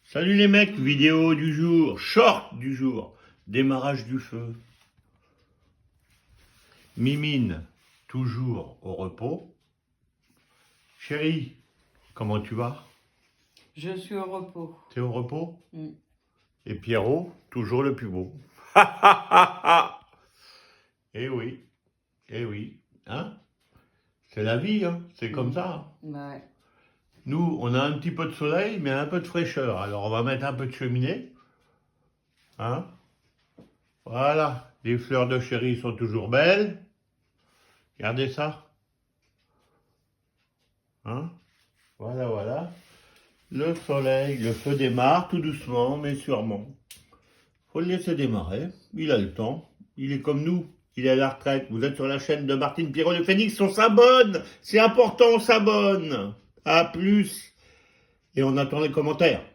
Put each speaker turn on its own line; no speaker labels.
Salut les mecs, vidéo du jour, short du jour, démarrage du feu. Mimine, toujours au repos. Chérie, comment tu vas?
Je suis au repos.
T'es au repos?
Mm.
Et Pierrot, toujours le plus beau. Eh oui, eh oui, hein? C'est la vie, hein? C'est comme ça.
Ouais.
Nous, on a un petit peu de soleil, mais un peu de fraîcheur. Alors, on va mettre un peu de cheminée. Hein? Voilà, les fleurs de chéri sont toujours belles. Regardez ça. Hein? Voilà, voilà. Le soleil, le feu démarre tout doucement, mais sûrement. Faut le laisser démarrer. Il a le temps. Il est comme nous. Il est à la retraite. Vous êtes sur la chaîne de Martine Pierrot le Phénix. On s'abonne. C'est important, on s'abonne. À plus. Et on attend les commentaires.